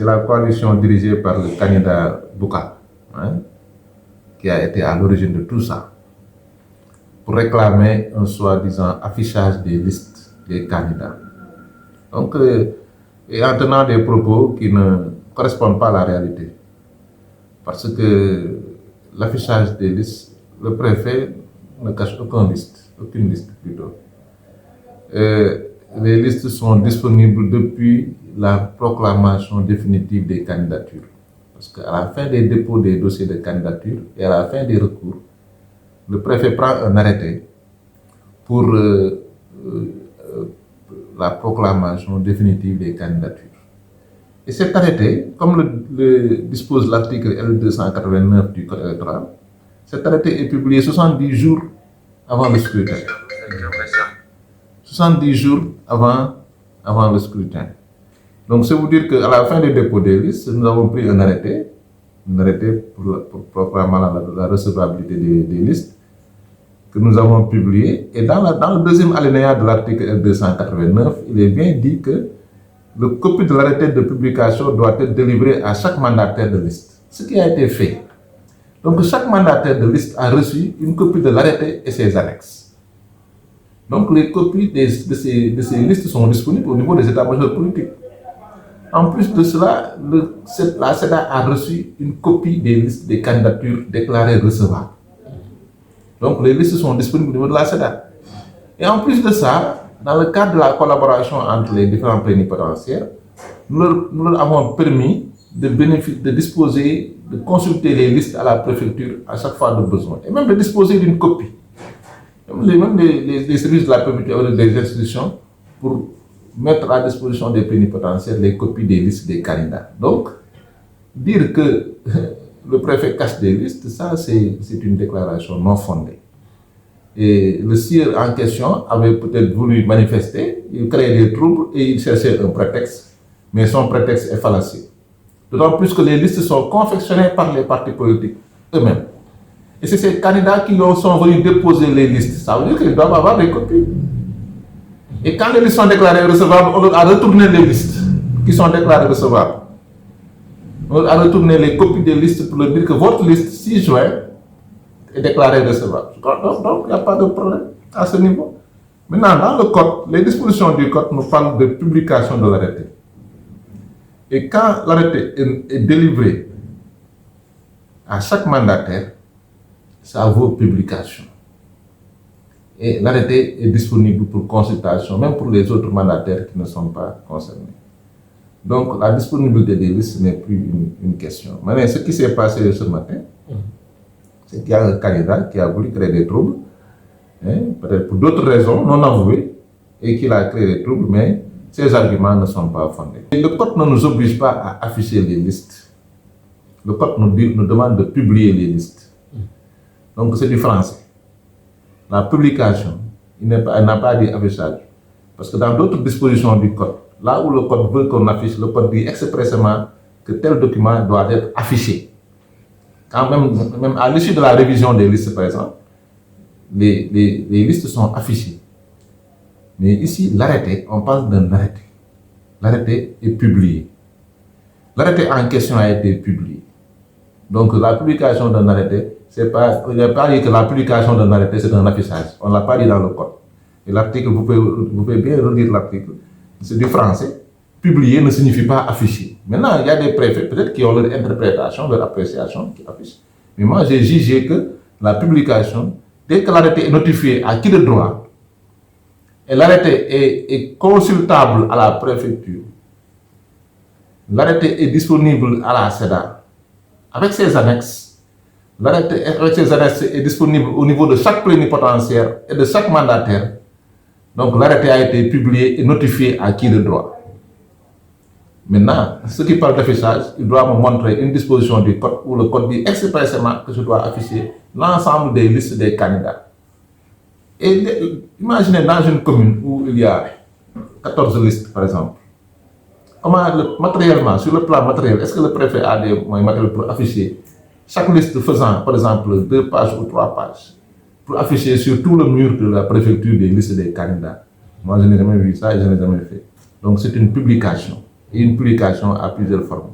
la coalition dirigée par le candidat Bouka, hein, qui a été à l'origine de tout ça, pour réclamer un soi-disant affichage des listes des candidats. Donc, et en tenant des propos qui ne correspondent pas à la réalité. Parce que l'affichage des listes, le préfet ne cache aucune liste plutôt. Les listes sont disponibles depuis la proclamation définitive des candidatures. Parce qu'à la fin des dépôts des dossiers de candidature et à la fin des recours, le préfet prend un arrêté pour la proclamation définitive des candidatures. Et cet arrêté, comme le dispose l'article L289 du Code électoral, cet arrêté est publié 70 jours avant le scrutin. 70 jours avant le scrutin. Donc, c'est vous dire qu'à la fin des dépôts des listes, nous avons pris un arrêté pour proclamer la recevabilité des listes, que nous avons publié. Et dans le deuxième alinéa de l'article L289, il est bien dit que le copie de l'arrêté de publication doit être délivré à chaque mandataire de liste. Ce qui a été fait. Donc, chaque mandataire de liste a reçu une copie de l'arrêté et ses annexes. Donc, les copies de ces listes sont disponibles au niveau des états-majors politiques. En plus de cela, la SEDA a reçu une copie des listes des candidatures déclarées recevables. Donc, les listes sont disponibles au niveau de la SEDA. Et en plus de ça, dans le cadre de la collaboration entre les différents plénipotentiaires, nous leur avons permis de disposer, de consulter les listes à la préfecture à chaque fois de besoin, et même de disposer d'une copie. Même les services de la préfecture et des institutions pour mettre à disposition des plénipotentiaires les copies des listes des candidats. Donc, dire que le préfet cache des listes, ça c'est une déclaration non fondée. Et le sieur en question avait peut-être voulu manifester, il créait des troubles et il cherchait un prétexte, mais son prétexte est fallacieux. D'autant plus que les listes sont confectionnées par les partis politiques eux-mêmes. Et c'est ces candidats qui sont venus déposer les listes. Ça veut dire qu'ils doivent avoir des copies. Et quand les listes sont déclarées recevables, on a retourné les listes qui sont déclarées recevables. On a retourné les copies des listes pour leur dire que votre liste 6 juin est déclarée recevable. Donc, il n'y a pas de problème à ce niveau. Maintenant, dans le code, les dispositions du code nous parlent de publication de l'arrêté. Et quand l'arrêté est délivré à chaque mandataire, ça vaut publication. Et l'arrêté est disponible pour consultation, même pour les autres mandataires qui ne sont pas concernés. Donc, la disponibilité des listes n'est plus une question. Maintenant, ce qui s'est passé ce matin, c'est qu'il y a un candidat qui a voulu créer des troubles, hein, peut-être pour d'autres raisons non avouées, et qu'il a créé des troubles, mais ces arguments ne sont pas fondés. Et le code ne nous oblige pas à afficher les listes. Le code nous demande de publier les listes. Donc c'est du français. La publication, il n'a pas dit affichage. Parce que dans d'autres dispositions du code, là où le code veut qu'on affiche, le code dit expressément que tel document doit être affiché. Quand même à l'issue de la révision des listes, par exemple, les listes sont affichées. Mais ici, l'arrêté, on parle d'un arrêté. L'arrêté est publié. L'arrêté en question a été publié. Donc la publication d'un arrêté, il n'y a pas dit que la publication d'un arrêté, c'est un affichage. On ne l'a pas dit dans le code. Et l'article, vous pouvez bien relire l'article. C'est du français. Publier ne signifie pas afficher. Maintenant, il y a des préfets, peut-être, qui ont leur interprétation, leur appréciation, qui affichent. Mais moi, j'ai jugé que la publication, dès que l'arrêté est notifié à qui de droit, et l'arrêté est consultable à la préfecture, l'arrêté est disponible à la SEDA, avec ses annexes, l'arrêté avec ses annexes est disponible au niveau de chaque plénipotentiaire et de chaque mandataire. Donc l'arrêté a été publié et notifié à qui de droit. Maintenant, ceux qui parlent d'affichage, ils doivent me montrer une disposition du code où le code dit expressément que je dois afficher l'ensemble des listes des candidats. Et imaginez dans une commune où il y a 14 listes, par exemple. Comment, matériellement, sur le plan matériel, est-ce que le préfet a des moyens matériels pour afficher chaque liste faisant, par exemple, 2 pages ou 3 pages, pour afficher sur tout le mur de la préfecture des listes des candidats? Moi, je n'ai jamais vu ça et je n'ai jamais fait. Donc, c'est une publication. et une publication à plusieurs formes.